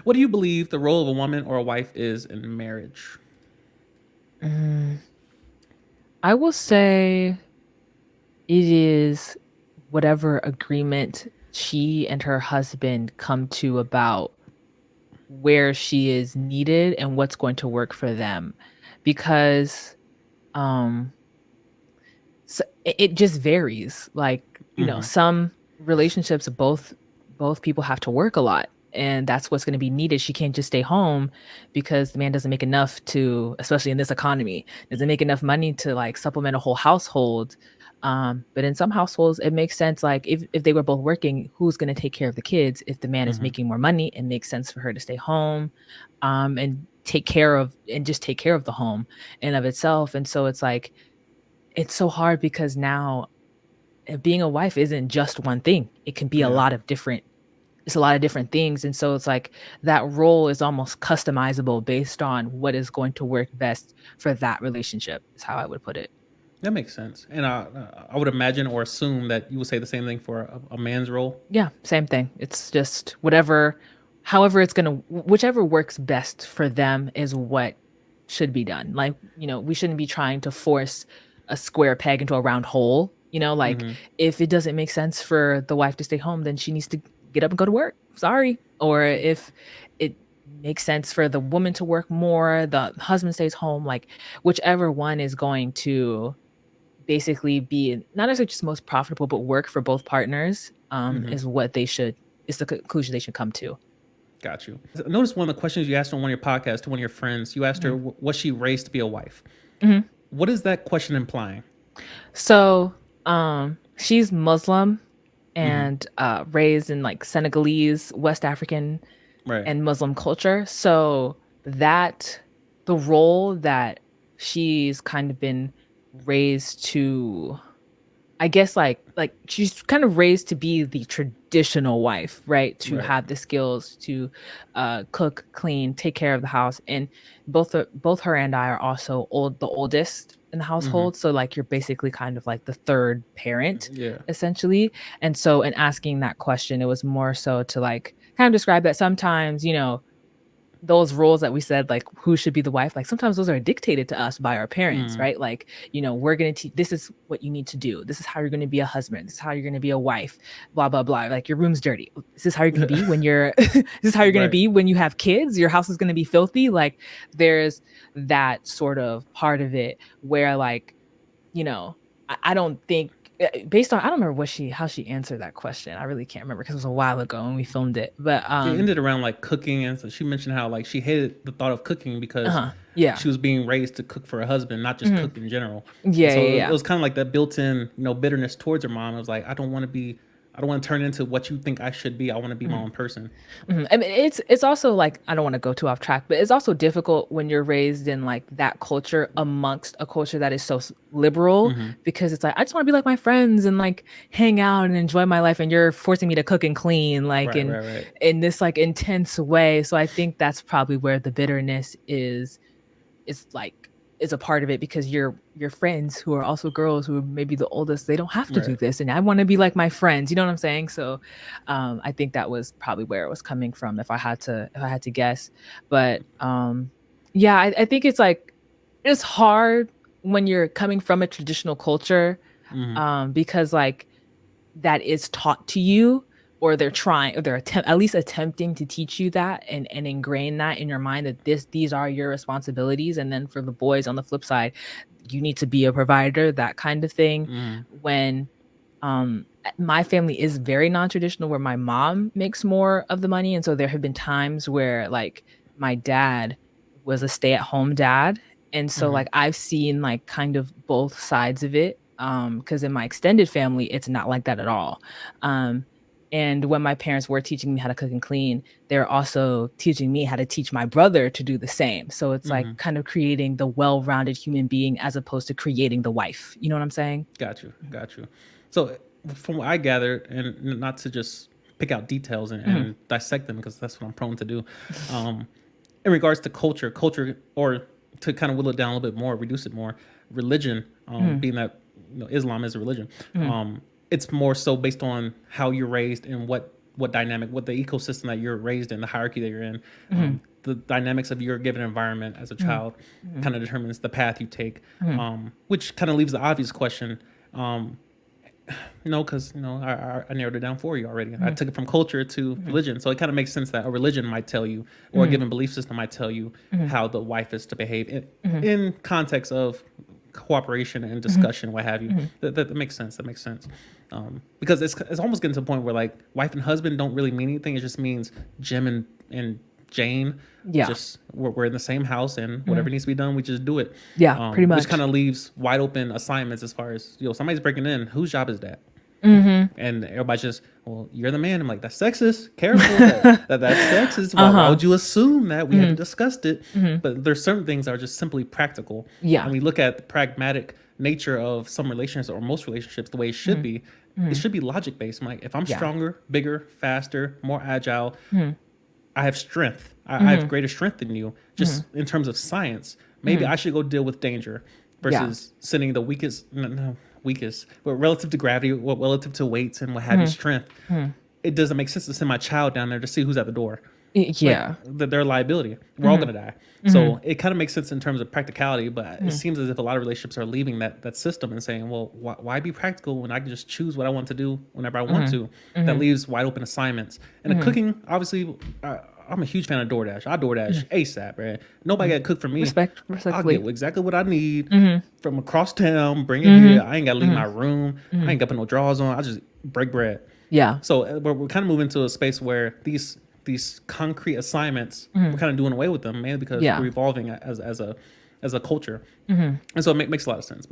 What do you believe the role of a woman or a wife is in marriage? Mm, I will say it is whatever agreement she and her husband come to about where she is needed and what's going to work for them. Because um so it just varies. Like, Mm-hmm. some relationships both people have to work a lot, and that's what's going to be needed. She can't just stay home because the man doesn't make enough to, especially in this economy, doesn't make enough money to like supplement a whole household. But in some households it makes sense, like if they were both working, who's going to take care of the kids? If the man is Mm-hmm. making more money, it makes sense for her to stay home, and take care of the home in of itself. And so it's like, it's so hard because now, being a wife isn't just one thing. It can be a Yeah. lot of different it's a lot of different things, and so it's like that role is almost customizable based on what is going to work best for that relationship, is how I would put it. That makes sense. And I would imagine or assume that you would say the same thing for a man's role. Yeah, same thing. It's just whatever, however it's gonna, whichever works best for them is what should be done. Like, we shouldn't be trying to force a square peg into a round hole. Like, Mm-hmm. if it doesn't make sense for the wife to stay home, then she needs to get up and go to work. Sorry. Or if it makes sense for the woman to work more, the husband stays home. Like, whichever one is going to basically be not necessarily just most profitable, but work for both partners, Mm-hmm. is the conclusion they should come to. Got you. I noticed one of the questions you asked on one of your podcasts to one of your friends. You asked her, Mhm. Was she raised to be a wife?" Mhm. What is that question implying? So, she's Muslim Mm-hmm. and raised in like Senegalese, West African, Right. and Muslim culture. So that the role that she's kind of been raised to, I guess, like she's kind of raised to be the traditional wife, right? To Right. have the skills to cook, clean, take care of the house, and both her and I are also the oldest in the Mm-hmm. household. So like, you're basically kind of like the third parent, Yeah. essentially. And so in asking that question, it was more so to like kind of describe that sometimes, those roles that we said, like who should be the wife, like sometimes those are dictated to us by our parents, Mm. right? Like, we're going to teach, this is what you need to do, this is how you're going to be a husband, this is how you're going to be a wife, blah blah blah. Like, your room's dirty, this is how you're going to be when you're this is how you're going to Right. be when you have kids, your house is going to be filthy. Like, there's that sort of part of it where, like, you know, I don't think, based on, I don't remember how she answered that question. I really can't remember because it was a while ago when we filmed it. But It ended around like cooking, and so she mentioned how like she hated the thought of cooking because uh-huh. Yeah. she was being raised to cook for her husband, not just Mhm. cook in general. And Yeah, so yeah, it yeah. was kind of like that built-in, bitterness towards her mom. It was like, I don't want to turn into what you think I should be. I want to be my Mhm. own person. Mhm. I mean, it's also like, I don't want to go too off track, but it's also difficult when you're raised in like that culture amongst a culture that is so liberal, Mm-hmm. because it's like, I just want to be like my friends and like hang out and enjoy my life, and you're forcing me to cook and clean, like Right, in right, right. this like intense way. So I think that's probably where the bitterness is like, is a part of it, because your friends who are also girls who are maybe the oldest, they don't have to do Right. this, and I want to be like my friends, you know what I'm saying? So I think that was probably where it was coming from, if I had to guess. But yeah, I think it's like, it's hard when you're coming from a traditional culture, Mm-hmm. because like, that is taught to you, or they're trying, or at least attempting to teach you that, and ingrain that in your mind, that these are your responsibilities. And then for the boys on the flip side, you need to be a provider, that kind of thing. Mm-hmm. When my family is very non-traditional, where my mom makes more of the money, and so there have been times where like my dad was a stay-at-home dad, and so Mm-hmm. like I've seen like kind of both sides of it, because in my extended family it's not like that at all. um and when my parents were teaching me how to cook and clean, they're also teaching me how to teach my brother to do the same. So it's like Mm-hmm. kind of creating the well-rounded human being, as opposed to creating the wife, you know what I'm saying? Got you. Got you. So, from what I gathered, and not to just pick out details Mhm. and dissect them because that's what I'm prone to do. Um, in regards to culture, or to kind of whittle it down a little bit more, reduce it more, religion, Mhm. being that Islam is a religion, Mhm. it's more so based on how you're raised and what what dynamic, what the ecosystem that you're raised in, the hierarchy that you're in, the dynamics of your given environment as a child kind of determines the path you take, which kind of leaves the obvious question. Because I narrowed it down for you already. I took it from culture to religion, so it kind of makes sense that a religion might tell you, or a given belief system might tell you how the wife is to behave in context of cooperation and discussion, what have you. That makes sense. That makes sense. Because it's almost getting to the point where like wife and husband don't really mean anything. It just means Jim and Jane. Yeah. Just we're in the same house, and whatever needs to be done, we just do it. Yeah, pretty much. Which kind of leaves wide open assignments as far as somebody's breaking in. Whose job is that? And everybody's just, well, you're the man. I'm like, that's sexist. Careful, that's sexist. Why would you assume that? We hadn't discussed it. But there's certain things that are just simply practical. Yeah. And we look at the pragmatic nature of some relationships, or most relationships, the way it should be. It should be logic based. I'm like, if I'm stronger, bigger, faster, more agile, I have strength. I have greater strength than you. Just in terms of science, maybe I should go deal with danger versus sending the weakest, but relative to gravity, relative to weights and what have you, strength. It doesn't make sense to send my child down there to see who's at the door. Yeah. Like, they're a liability. We're all gonna die. So it kind of makes sense in terms of practicality, but it seems as if a lot of relationships are leaving that system and saying, well, why be practical when I can just choose what I want to do whenever I want to? That leaves wide open assignments. And the cooking, obviously, I'm a huge fan of DoorDash. I DoorDash ASAP, right? Nobody got to cook for me. I'll get exactly what I need from across town, bring it here. I ain't got to leave my room. I ain't got to put no drawers on. I just break bread. Yeah. So we're kind of moving to a space where these concrete assignments, we're kind of doing away with them, mainly because we're evolving as a culture. And so it makes a lot of sense.